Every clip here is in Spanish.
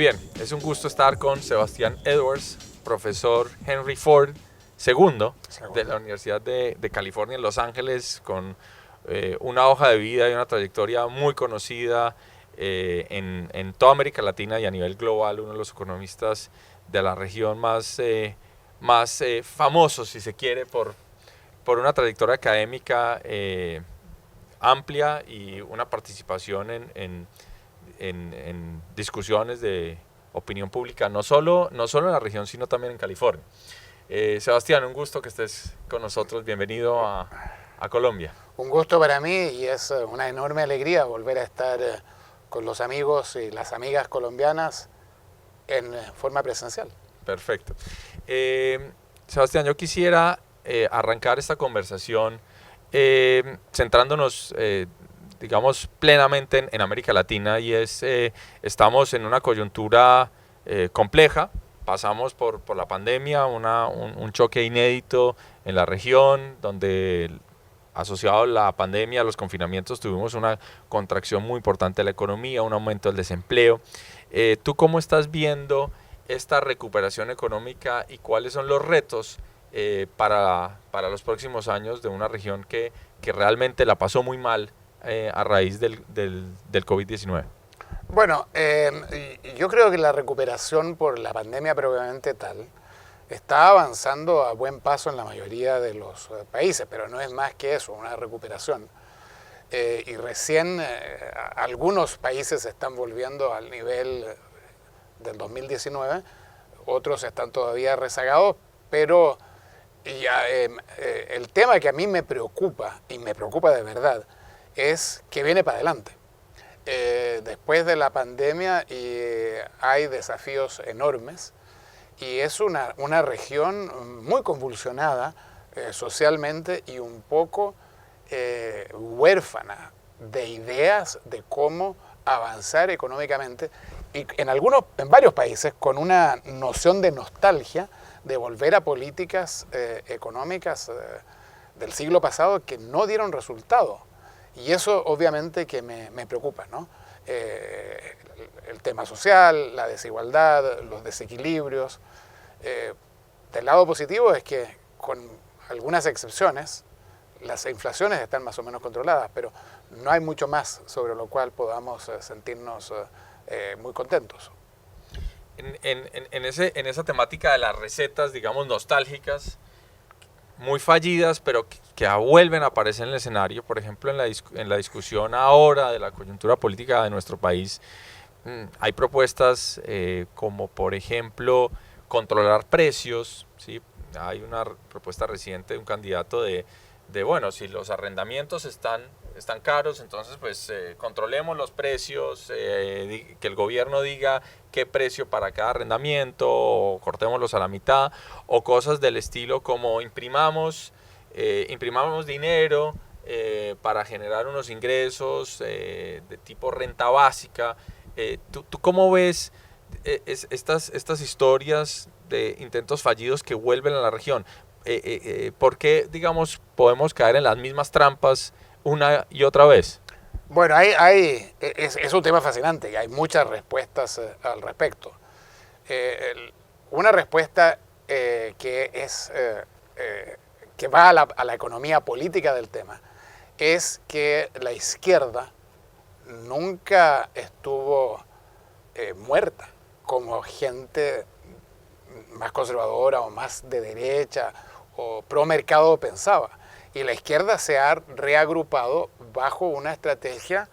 bien, es un gusto estar con Sebastián Edwards, profesor Henry Ford segundo de la Universidad de California en Los Ángeles, con una hoja de vida y una trayectoria muy conocida en toda América Latina y a nivel global, uno de los economistas de la región más famosos, si se quiere, por una trayectoria académica amplia y una participación en discusiones de opinión pública, no solo en la región, sino también en California. Sebastián, un gusto que estés con nosotros. Bienvenido a Colombia. Un gusto para mí y es una enorme alegría volver a estar con los amigos y las amigas colombianas en forma presencial. Perfecto. Sebastián, yo quisiera arrancar esta conversación centrándonos, digamos, plenamente en América Latina, y estamos en una coyuntura compleja. Pasamos por la pandemia, un choque inédito en la región, donde asociado a la pandemia, a los confinamientos, tuvimos una contracción muy importante de la economía, un aumento del desempleo. ¿Tú cómo estás viendo esta recuperación económica y cuáles son los retos para los próximos años de una región que realmente la pasó muy mal a raíz del COVID-19? Bueno, yo creo que la recuperación por la pandemia propiamente tal está avanzando a buen paso en la mayoría de los países, pero no es más que eso, una recuperación. Y recién algunos países están volviendo al nivel del 2019, otros están todavía rezagados, pero el tema que a mí me preocupa, y me preocupa de verdad, es que viene para adelante. Después de la pandemia hay desafíos enormes y es una región muy convulsionada socialmente y un poco huérfana de ideas de cómo avanzar económicamente, y en varios países con una noción de nostalgia de volver a políticas económicas del siglo pasado que no dieron resultado. Y eso obviamente que me preocupa, ¿no? El tema social, la desigualdad, los desequilibrios. Del lado positivo es que, con algunas excepciones, las inflaciones están más o menos controladas, pero no hay mucho más sobre lo cual podamos sentirnos muy contentos. En esa temática de las recetas, digamos, nostálgicas, muy fallidas, pero que vuelven a aparecer en el escenario, por ejemplo, en la discusión ahora de la coyuntura política de nuestro país, hay propuestas como, por ejemplo, controlar precios, ¿sí? Hay una propuesta reciente de un candidato bueno, si los arrendamientos están caros, entonces pues controlemos los precios, que el gobierno diga qué precio para cada arrendamiento, o cortémoslos a la mitad, o cosas del estilo como imprimamos dinero para generar unos ingresos de tipo renta básica. ¿Tú cómo ves estas historias de intentos fallidos que vuelven a la región? ¿Por qué, digamos, podemos caer en las mismas trampas una y otra vez? Bueno, es un tema fascinante y hay muchas respuestas al respecto. Una respuesta que va a la economía política del tema es que la izquierda nunca estuvo muerta como gente más conservadora o más de derecha o pro mercado pensaba. Y la izquierda se ha reagrupado bajo una estrategia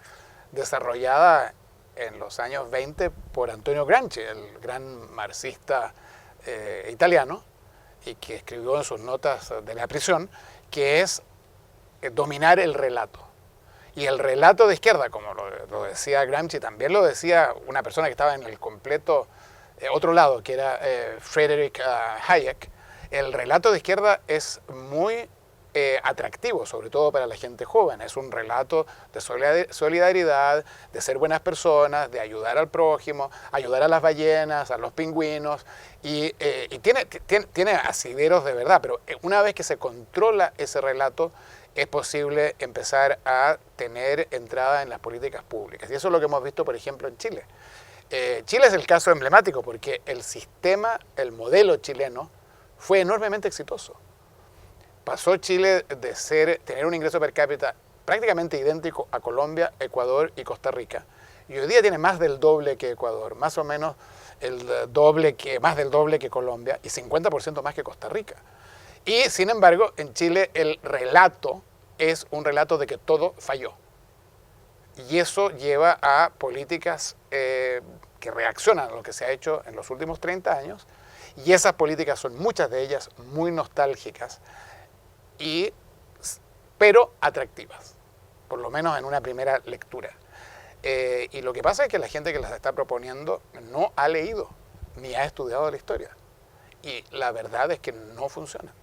desarrollada en los años 20 por Antonio Gramsci, el gran marxista italiano, y que escribió en sus notas de la prisión, que es dominar el relato. Y el relato de izquierda, como lo decía Gramsci, también lo decía una persona que estaba en el completo otro lado, que era Friedrich Hayek. El relato de izquierda es muy atractivo, sobre todo para la gente joven. Es un relato de solidaridad, de ser buenas personas, de ayudar al prójimo, ayudar a las ballenas, a los pingüinos, y tiene asideros de verdad, pero una vez que se controla ese relato, es posible empezar a tener entrada en las políticas públicas. Y eso es lo que hemos visto, por ejemplo, en Chile. Chile es el caso emblemático porque el sistema, el modelo chileno, fue enormemente exitoso. Pasó Chile de tener un ingreso per cápita prácticamente idéntico a Colombia, Ecuador y Costa Rica. Y hoy día tiene más del doble que Ecuador, más o menos más del doble que Colombia y 50% más que Costa Rica. Y sin embargo, en Chile el relato es un relato de que todo falló. Y eso lleva a políticas que reaccionan a lo que se ha hecho en los últimos 30 años. Y esas políticas son muchas de ellas muy nostálgicas, pero atractivas, por lo menos en una primera lectura. Y lo que pasa es que la gente que las está proponiendo no ha leído ni ha estudiado la historia. Y la verdad es que no funcionan.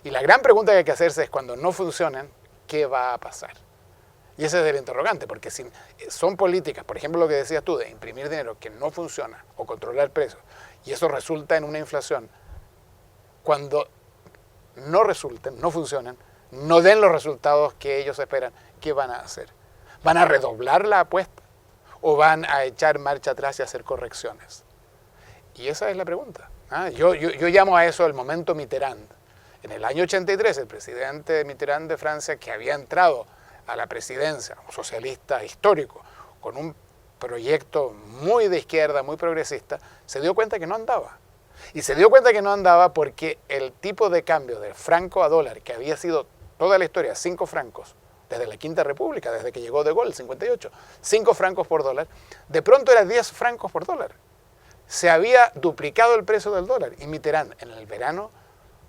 Y la gran pregunta que hay que hacerse es cuando no funcionan, ¿qué va a pasar? Y ese es el interrogante, porque si son políticas, por ejemplo lo que decías tú, de imprimir dinero que no funciona o controlar precios, y eso resulta en una inflación, cuando no resulten, no funcionen, no den los resultados que ellos esperan, ¿qué van a hacer? ¿Van a redoblar la apuesta o van a echar marcha atrás y hacer correcciones? Y esa es la pregunta. Yo llamo a eso el momento Mitterrand. En el año 83, el presidente Mitterrand de Francia, que había entrado a la presidencia, un socialista histórico, con un proyecto muy de izquierda, muy progresista, se dio cuenta que no andaba. Y se dio cuenta que no andaba porque el tipo de cambio de franco a dólar, que había sido toda la historia 5 francos, desde la Quinta República, desde que llegó De Gaulle, 58, 5 francos por dólar, de pronto era 10 francos por dólar. Se había duplicado el precio del dólar. Y Mitterrand, en el verano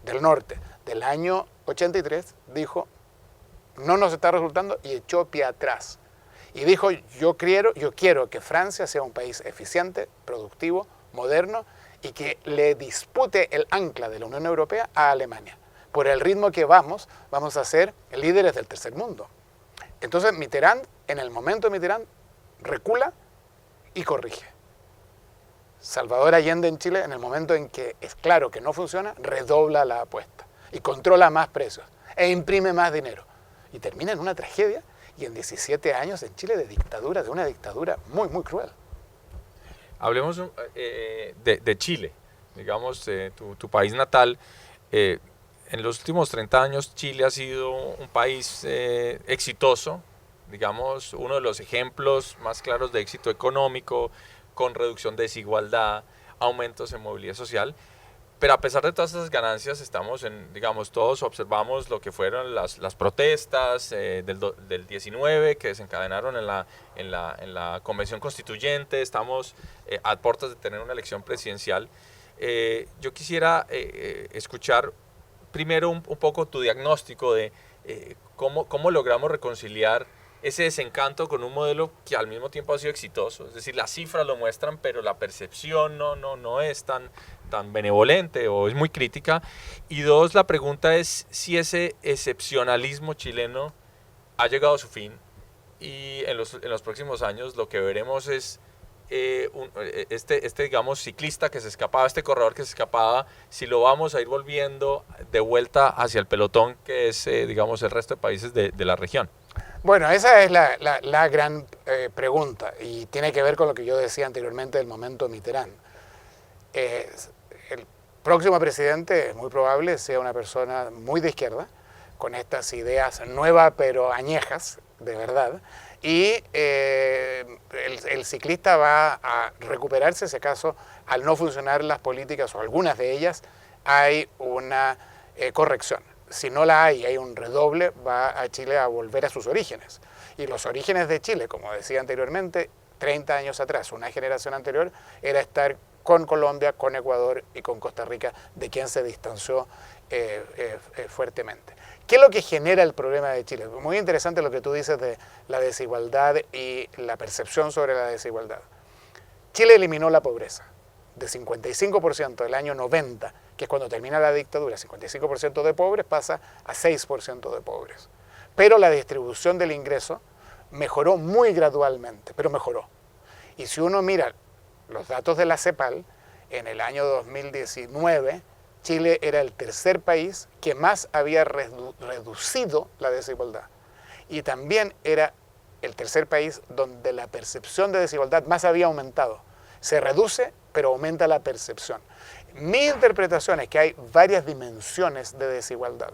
del norte del año 83, dijo, no nos está resultando, y echó pie atrás. Y dijo, yo quiero que Francia sea un país eficiente, productivo, moderno, y que le dispute el ancla de la Unión Europea a Alemania. Por el ritmo que vamos a ser líderes del tercer mundo. Entonces Mitterrand, en el momento de Mitterrand, recula y corrige. Salvador Allende en Chile, en el momento en que es claro que no funciona, redobla la apuesta y controla más precios e imprime más dinero. Y termina en una tragedia y en 17 años en Chile de una dictadura muy, muy cruel. Hablemos de Chile, digamos, tu país natal. En los últimos 30 años Chile ha sido un país exitoso, digamos, uno de los ejemplos más claros de éxito económico, con reducción de desigualdad, aumentos en movilidad social. Pero a pesar de todas esas ganancias, todos observamos lo que fueron las protestas del 19 que desencadenaron en la Convención Constituyente. Estamos a puertas de tener una elección presidencial. Yo quisiera escuchar primero un poco tu diagnóstico de cómo logramos reconciliar ese desencanto con un modelo que al mismo tiempo ha sido exitoso. Es decir, las cifras lo muestran, pero la percepción no es tan benevolente o es muy crítica. Y dos, la pregunta es si ese excepcionalismo chileno ha llegado a su fin y en los próximos años lo que veremos es digamos, ciclista que se escapaba, este corredor que se escapaba, si lo vamos a ir volviendo de vuelta hacia el pelotón que es, digamos, el resto de países de la región. Bueno, esa es la gran pregunta y tiene que ver con lo que yo decía anteriormente del momento Mitterrand. El próximo presidente es muy probable sea una persona muy de izquierda, con estas ideas nuevas pero añejas, de verdad, y el ciclista va a recuperarse, si acaso, al no funcionar las políticas o algunas de ellas, hay una corrección. Si no la hay un redoble, va a Chile a volver a sus orígenes. Y los orígenes de Chile, como decía anteriormente, 30 años atrás, una generación anterior, era estar con Colombia, con Ecuador y con Costa Rica, de quien se distanció fuertemente. ¿Qué es lo que genera el problema de Chile? Muy interesante lo que tú dices de la desigualdad y la percepción sobre la desigualdad. Chile eliminó la pobreza de 55% del año 90, que es cuando termina la dictadura, 55% de pobres pasa a 6% de pobres. Pero la distribución del ingreso mejoró muy gradualmente, pero mejoró. Y si uno mira los datos de la CEPAL, en el año 2019, Chile era el tercer país que más había reducido la desigualdad. Y también era el tercer país donde la percepción de desigualdad más había aumentado. Se reduce, pero aumenta la percepción. Mi interpretación es que hay varias dimensiones de desigualdad.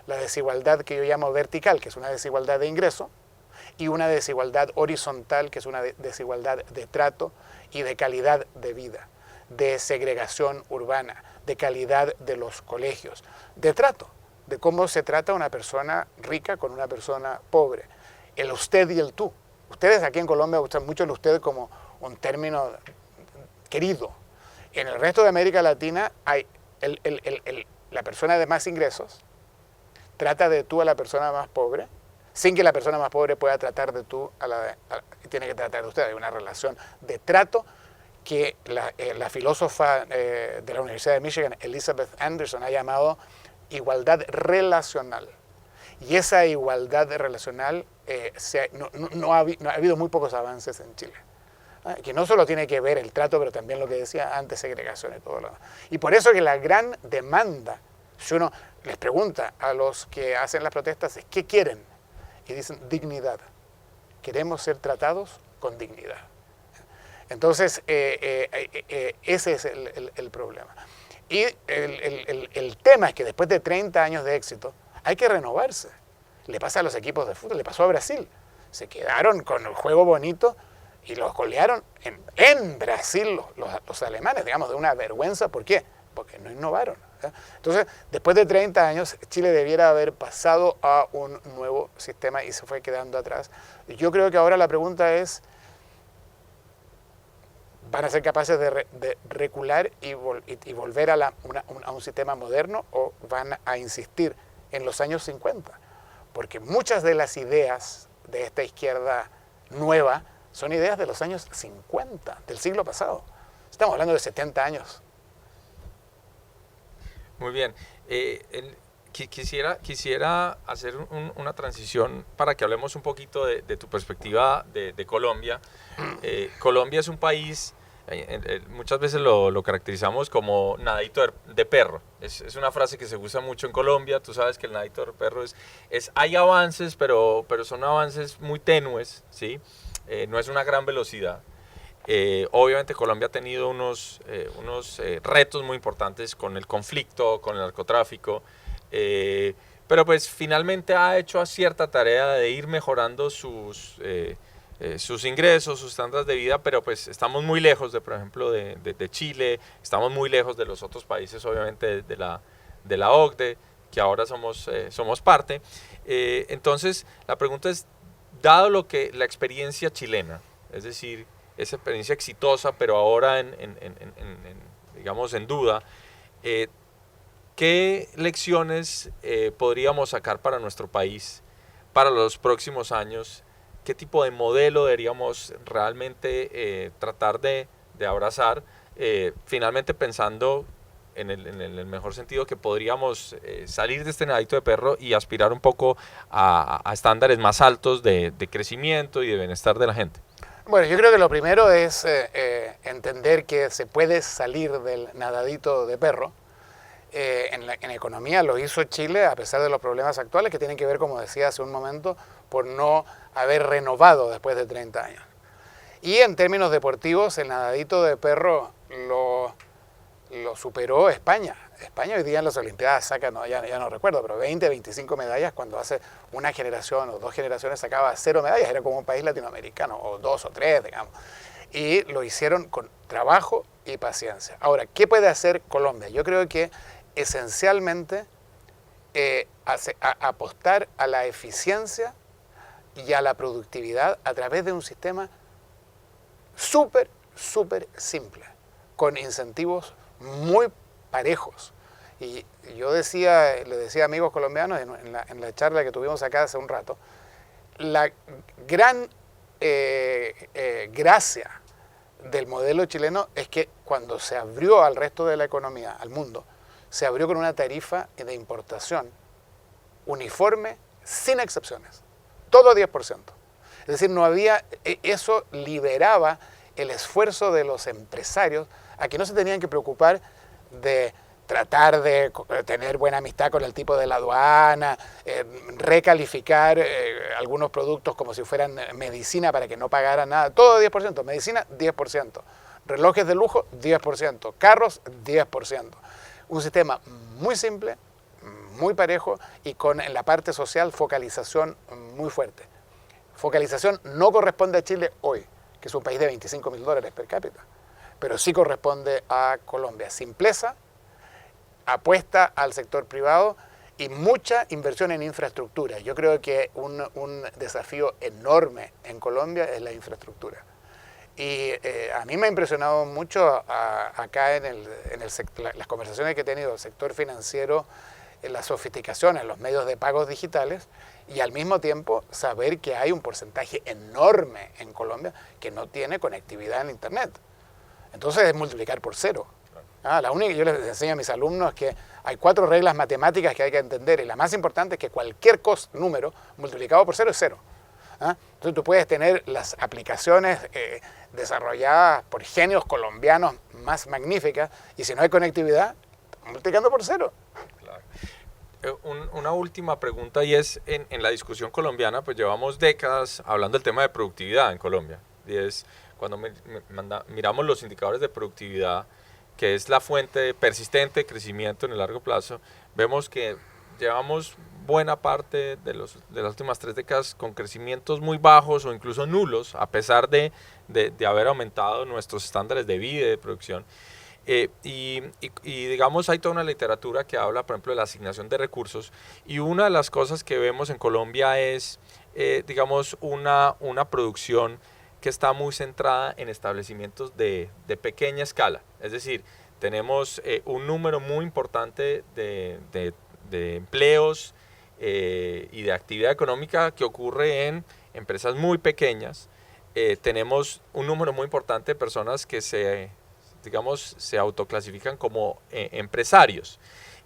La desigualdad que yo llamo vertical, que es una desigualdad de ingreso, y una desigualdad horizontal, que es una desigualdad de trato y de calidad de vida, de segregación urbana, de calidad de los colegios, de trato, de cómo se trata una persona rica con una persona pobre, el usted y el tú. Ustedes aquí en Colombia usan mucho el usted como un término querido. En el resto de América Latina hay la persona de más ingresos trata de tú a la persona más pobre, sin que la persona más pobre pueda tratar de tú tiene que tratar de usted. Hay una relación de trato que la filósofa de la Universidad de Michigan, Elizabeth Anderson, ha llamado igualdad relacional. Y esa igualdad relacional no ha habido muy pocos avances en Chile. Que no solo tiene que ver el trato, pero también lo que decía antes, segregación y todo lo demás. Y por eso que la gran demanda, si uno les pregunta a los que hacen las protestas, es ¿qué quieren? Y dicen dignidad. Queremos ser tratados con dignidad. Entonces, ese es el problema. Y el tema es que después de 30 años de éxito, hay que renovarse. Le pasa a los equipos de fútbol, le pasó a Brasil. Se quedaron con el juego bonito y los golearon en Brasil los alemanes, digamos, de una vergüenza. ¿Por qué? Porque no innovaron. Entonces, después de 30 años, Chile debiera haber pasado a un nuevo sistema y se fue quedando atrás. Y yo creo que ahora la pregunta es, ¿van a ser capaces de recular y volver a un sistema moderno o van a insistir en los años 50? Porque muchas de las ideas de esta izquierda nueva son ideas de los años 50, del siglo pasado. Estamos hablando de 70 años. Muy bien. Quisiera hacer una transición para que hablemos un poquito de tu perspectiva de Colombia. Colombia es un país, muchas veces lo caracterizamos como nadadito de perro. Es una frase que se usa mucho en Colombia. Tú sabes que el nadadito de perro hay avances, pero son avances muy tenues, ¿sí? No es una gran velocidad. Obviamente Colombia ha tenido unos retos muy importantes con el conflicto, con el narcotráfico, pero pues finalmente ha hecho cierta tarea de ir mejorando sus ingresos, sus estándares de vida, pero pues estamos muy lejos por ejemplo, de Chile, estamos muy lejos de los otros países, obviamente, de la OCDE, que ahora somos parte. Entonces, la pregunta es, dado la experiencia chilena, es decir, esa experiencia exitosa, pero ahora digamos en duda, ¿qué lecciones podríamos sacar para nuestro país para los próximos años? ¿Qué tipo de modelo deberíamos realmente tratar de abrazar? Finalmente pensando en el mejor sentido que podríamos salir de este nadadito de perro y aspirar un poco a estándares más altos de crecimiento y de bienestar de la gente. Bueno, yo creo que lo primero es entender que se puede salir del nadadito de perro. En economía lo hizo Chile a pesar de los problemas actuales que tienen que ver, como decía hace un momento, por no haber renovado después de 30 años. Y en términos deportivos, el nadadito de perro lo superó España. España hoy día en las Olimpiadas saca, ya no recuerdo, pero 20, 25 medallas, cuando hace una generación o dos generaciones sacaba 0 medallas, era como un país latinoamericano, o 2 o 3, digamos. Y lo hicieron con trabajo y paciencia. Ahora, ¿qué puede hacer Colombia? Yo creo que esencialmente apostar a la eficiencia y a la productividad a través de un sistema súper simple, con incentivos muy parejos. Y yo le decía a amigos colombianos en la charla que tuvimos acá hace un rato, la gran gracia del modelo chileno es que cuando se abrió al resto de la economía, al mundo, se abrió con una tarifa de importación uniforme, sin excepciones, todo 10%. Es decir, no había, eso liberaba el esfuerzo de los empresarios a que no se tenían que preocupar de tratar de tener buena amistad con el tipo de la aduana, recalificar algunos productos como si fueran medicina para que no pagaran nada, todo 10%, medicina 10%, Relojes de lujo, 10%. Carros, 10%. Un sistema muy simple, muy parejo y con en la parte social focalización muy fuerte. Focalización no corresponde a Chile hoy, que es un país de $25.000 per cápita, pero sí corresponde a Colombia. Simpleza, apuesta al sector privado y mucha inversión en infraestructura. Yo creo que un desafío enorme en Colombia es la infraestructura. Y a mí me ha impresionado mucho acá en las conversaciones que he tenido, el sector financiero, en la sofisticación en los medios de pagos digitales y al mismo tiempo saber que hay un porcentaje enorme en Colombia que no tiene conectividad en Internet. Entonces es multiplicar por cero. La única que yo les enseño a mis alumnos es que hay 4 reglas matemáticas que hay que entender y la más importante es que cualquier número multiplicado por cero es cero. Entonces tú puedes tener las aplicaciones desarrolladas por genios colombianos más magníficas y si no hay conectividad, multiplicando por cero. Claro. Una última pregunta y es, en la discusión colombiana, pues llevamos décadas hablando del tema de productividad en Colombia. Y es cuando miramos los indicadores de productividad, que es la fuente persistente de crecimiento en el largo plazo, vemos que llevamos buena parte de las últimas 3 décadas con crecimientos muy bajos o incluso nulos, a pesar de haber aumentado nuestros estándares de vida y de producción. Y digamos, hay toda una literatura que habla, por ejemplo, de la asignación de recursos, y una de las cosas que vemos en Colombia es, digamos, una producción que está muy centrada en establecimientos de pequeña escala. Es decir, tenemos un número muy importante de empleos y de actividad económica que ocurre en empresas muy pequeñas. Tenemos un número muy importante de personas que se autoclasifican como empresarios.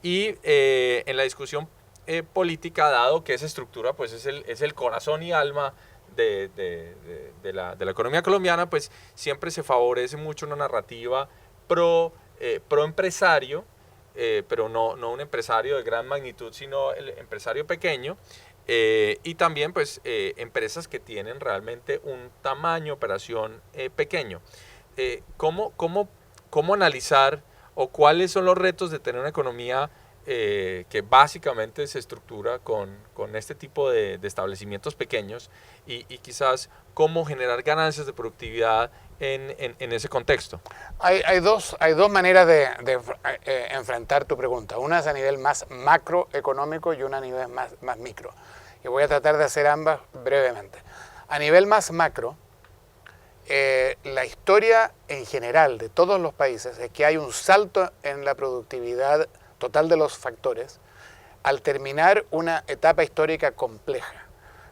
Y en la discusión política, dado que esa estructura pues, es el corazón y alma de la economía colombiana, pues siempre se favorece mucho una narrativa pro empresario, pero no un empresario de gran magnitud, sino el empresario pequeño, y también pues empresas que tienen realmente un tamaño de operación pequeño. ¿Cómo analizar o cuáles son los retos de tener una economía que básicamente se estructura con este tipo de establecimientos pequeños y quizás cómo generar ganancias de productividad en ese contexto? Hay dos maneras de enfrentar tu pregunta. Una es a nivel más macroeconómico y una a nivel más micro. Y voy a tratar de hacer ambas brevemente. A nivel más macro, la historia en general de todos los países es que hay un salto en la productividad total de los factores al terminar una etapa histórica compleja.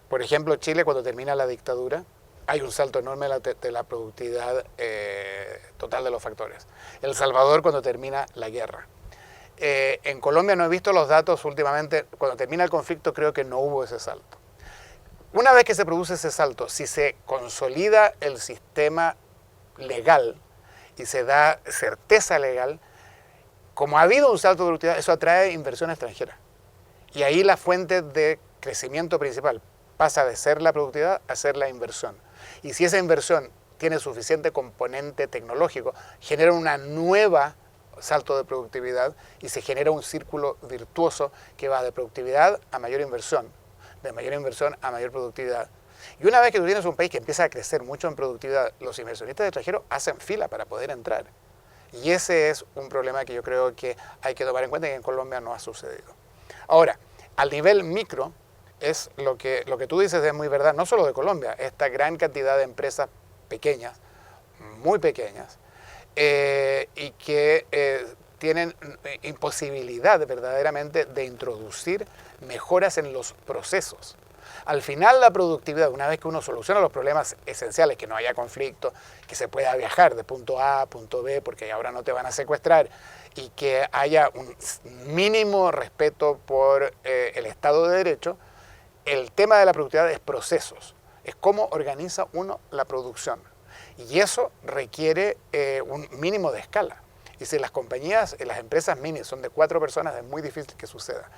Por ejemplo, Chile, cuando termina la dictadura, hay un salto enorme de la productividad total de los factores. El Salvador, cuando termina la guerra. En Colombia no he visto los datos últimamente. Cuando termina el conflicto creo que no hubo ese salto. Una vez que se produce ese salto, si se consolida el sistema legal y se da certeza legal, como ha habido un salto de productividad, eso atrae inversión extranjera. Y ahí la fuente de crecimiento principal pasa de ser la productividad a ser la inversión. Y si esa inversión tiene suficiente componente tecnológico, genera una nueva salto de productividad y se genera un círculo virtuoso que va de productividad a mayor inversión, de mayor inversión a mayor productividad. Y una vez que tú tienes un país que empieza a crecer mucho en productividad, los inversionistas extranjeros hacen fila para poder entrar. Y ese es un problema que yo creo que hay que tomar en cuenta y que en Colombia no ha sucedido. Ahora, al nivel micro, es lo que tú dices es muy verdad, no solo de Colombia, esta gran cantidad de empresas pequeñas, muy pequeñas, y que tienen imposibilidad verdaderamente de introducir mejoras en los procesos. Al final la productividad, una vez que uno soluciona los problemas esenciales, que no haya conflicto, que se pueda viajar de punto A a punto B porque ahora no te van a secuestrar y que haya un mínimo respeto por el Estado de Derecho, el tema de la productividad es procesos, es cómo organiza uno la producción. Y eso requiere un mínimo de escala. Y si las compañías, las empresas mini son de 4 personas, es muy difícil que suceda.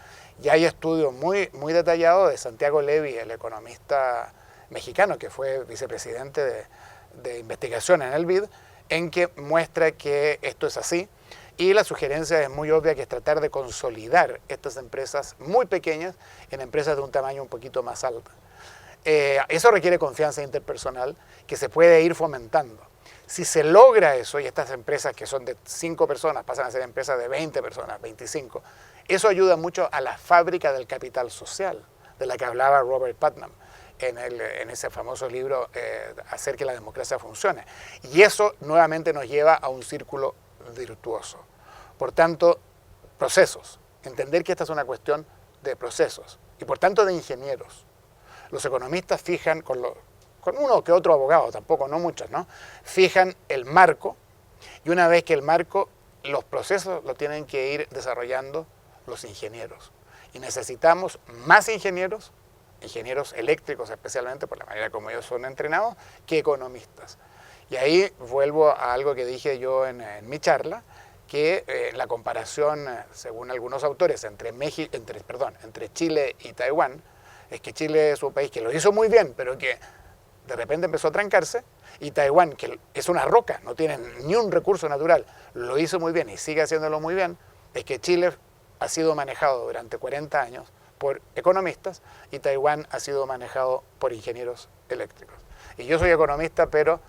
Y hay estudios muy detallados de Santiago Levy, el economista mexicano que fue vicepresidente de investigación en el BID, en que muestra que esto es así. Y la sugerencia es muy obvia, que es tratar de consolidar estas empresas muy pequeñas en empresas de un tamaño un poquito más alto. Eso requiere confianza interpersonal que se puede ir fomentando. Si se logra eso, y estas empresas que son de 5 personas pasan a ser empresas de 20 personas, 25, eso ayuda mucho a la fábrica del capital social, de la que hablaba Robert Putnam en ese famoso libro Hacer que la democracia funcione. Y eso nuevamente nos lleva a un círculo virtuoso. Por tanto, procesos. Entender que esta es una cuestión de procesos y por tanto de ingenieros. Los economistas fijan, con uno que otro abogado, tampoco, no muchos, ¿no? Fijan el marco, y una vez que el marco, los procesos lo tienen que ir desarrollando los ingenieros. Y necesitamos más ingenieros eléctricos especialmente, por la manera como ellos son entrenados, que economistas. Y ahí vuelvo a algo que dije yo en mi charla, que la comparación, según algunos autores, entre Chile y Taiwán, es que Chile es un país que lo hizo muy bien, pero que de repente empezó a trancarse, y Taiwán, que es una roca, no tiene ni un recurso natural, lo hizo muy bien y sigue haciéndolo muy bien. Es que Chile ha sido manejado durante 40 años por economistas y Taiwán ha sido manejado por ingenieros eléctricos. Y yo soy economista, pero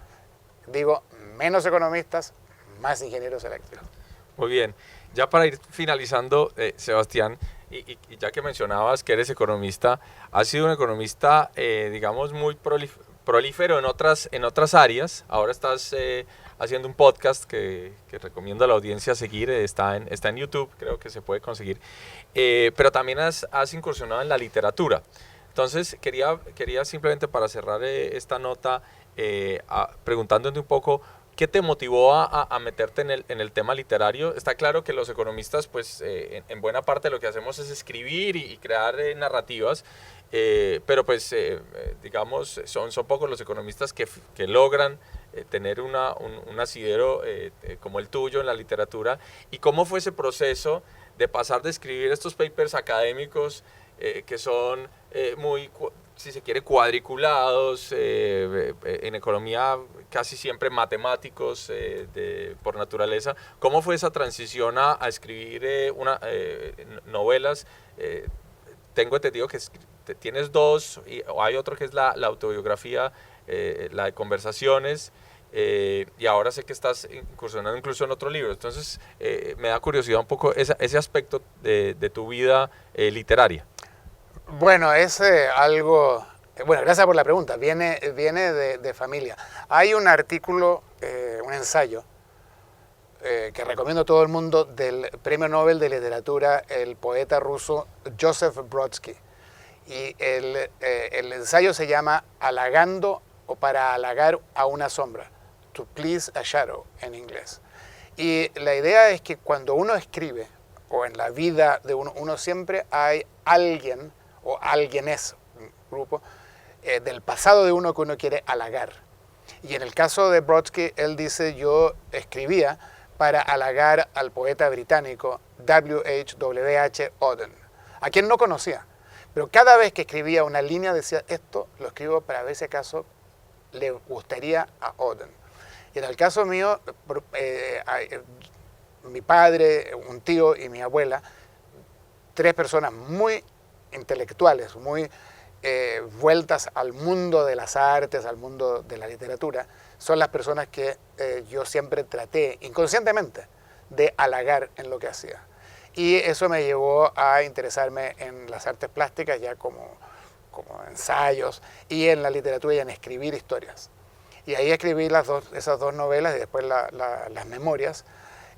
digo, menos economistas, más ingenieros eléctricos. Muy bien. Ya para ir finalizando, Sebastián, y ya que mencionabas que eres economista, has sido un economista, digamos, muy prolífero en otras áreas. Ahora estás haciendo un podcast que recomiendo a la audiencia seguir, está en YouTube, creo que se puede conseguir, pero también has incursionado en la literatura. Entonces, quería simplemente para cerrar esta nota, preguntándote un poco, ¿qué te motivó a meterte en el tema literario? Está claro que los economistas, pues, en buena parte lo que hacemos es escribir y crear narrativas, pero pues, digamos, son pocos los economistas que logran tener un asidero como el tuyo en la literatura. ¿Y cómo fue ese proceso de pasar de escribir estos papers académicos que son muy, si se quiere, cuadriculados, en economía casi siempre matemáticos por naturaleza? ¿Cómo fue esa transición a escribir novelas? Tengo entendido que tienes dos, o hay otro que es la autobiografía, la de Conversaciones, y ahora sé que estás incursionando incluso en otro libro. Entonces, me da curiosidad un poco ese aspecto de tu vida literaria. Bueno, es algo... Bueno, gracias por la pregunta. Viene de familia. Hay un artículo, un ensayo, que recomiendo a todo el mundo, del Premio Nobel de Literatura, el poeta ruso Joseph Brodsky. Y el ensayo se llama Halagando o para halagar a una sombra, To Please a Shadow en inglés. Y la idea es que cuando uno escribe, o en la vida de uno siempre hay alguien, o alguien es un grupo, del pasado de uno que uno quiere halagar. Y en el caso de Brodsky, él dice, yo escribía para halagar al poeta británico W.H. Auden, a quien no conocía. Pero cada vez que escribía una línea decía, esto lo escribo para ver si acaso le gustaría a Auden. Y en el caso mío, mi padre, un tío y mi abuela, 3 personas muy intelectuales, muy vueltas al mundo de las artes, al mundo de la literatura, son las personas que yo siempre traté inconscientemente de halagar en lo que hacía. Y eso me llevó a interesarme en las artes plásticas ya como ensayos, y en la literatura y en escribir historias. Y ahí escribí esas dos novelas y después las memorias,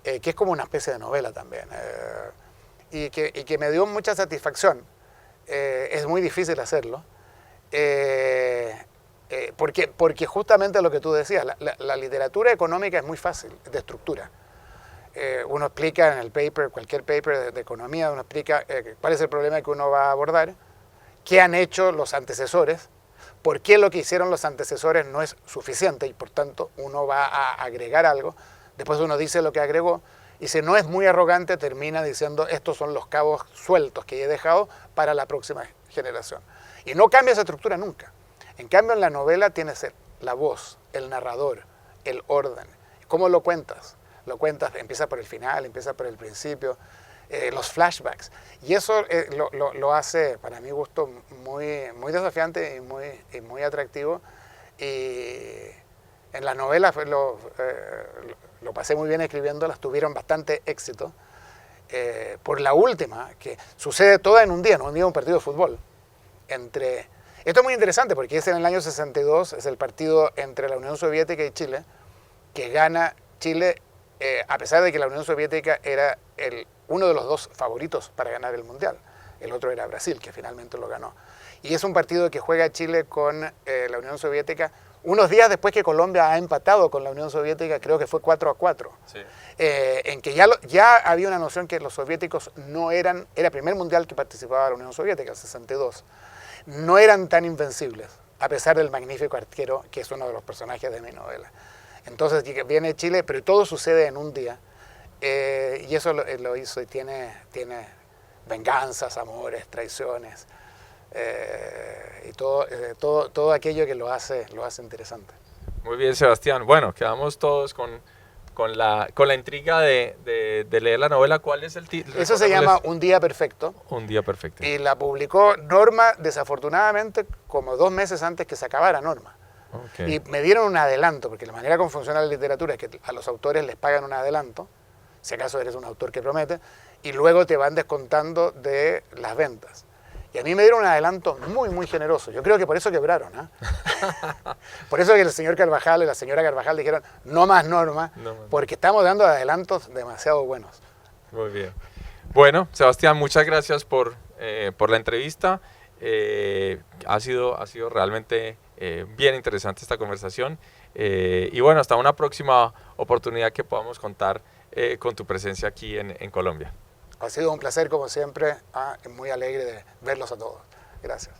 que es como una especie de novela también, y que me dio mucha satisfacción. Es muy difícil hacerlo, porque justamente lo que tú decías, la literatura económica es muy fácil, es de estructura. Uno explica en el paper, cualquier paper de economía, uno explica cuál es el problema que uno va a abordar, qué han hecho los antecesores, por qué lo que hicieron los antecesores no es suficiente y por tanto uno va a agregar algo, después uno dice lo que agregó, y si no es muy arrogante termina diciendo estos son los cabos sueltos que he dejado para la próxima generación. Y no cambia esa estructura nunca. En cambio en la novela tienes la voz, el narrador, el orden. ¿cómo lo cuentas? Lo cuentas, empieza por el final, empieza por el principio, los flashbacks. Y eso lo hace, para mi gusto, muy desafiante y muy atractivo. Y en las novelas lo pasé muy bien escribiéndolas, tuvieron bastante éxito. Por la última, que sucede toda en un día, no un día un partido de fútbol. Esto es muy interesante porque es en el año 62, es el partido entre la Unión Soviética y Chile, que gana Chile, a pesar de que la Unión Soviética era uno de los dos favoritos para ganar el Mundial. El otro era Brasil, que finalmente lo ganó. Y es un partido que juega Chile con la Unión Soviética unos días después que Colombia ha empatado con la Unión Soviética, creo que fue 4-4. Sí. En que ya había una noción que los soviéticos no eran, era el primer mundial que participaba la Unión Soviética, el 62, no eran tan invencibles, a pesar del magnífico arquero, que es uno de los personajes de mi novela. Entonces viene Chile, pero todo sucede en un día, y eso lo hizo y tiene venganzas, amores, traiciones, y todo aquello que lo hace interesante. Muy bien, Sebastián. Bueno, quedamos todos con la intriga de leer la novela. ¿Cuál es el título? Eso se llama Un día perfecto. Un día perfecto. Y la publicó Norma, desafortunadamente, como 2 meses antes que se acabara Norma. Okay. Y me dieron un adelanto, porque la manera como funciona la literatura es que a los autores les pagan un adelanto, si acaso eres un autor que promete, y luego te van descontando de las ventas. Y a mí me dieron un adelanto muy generoso. Yo creo que por eso quebraron. Por eso que el señor Carvajal y la señora Carvajal dijeron, no más Norma, porque estamos dando adelantos demasiado buenos. Muy bien. Bueno, Sebastián, muchas gracias por la entrevista. Ha sido realmente bien interesante esta conversación. Y bueno, hasta una próxima oportunidad que podamos contar con tu presencia aquí en Colombia. Ha sido un placer, como siempre, muy alegre de verlos a todos. Gracias.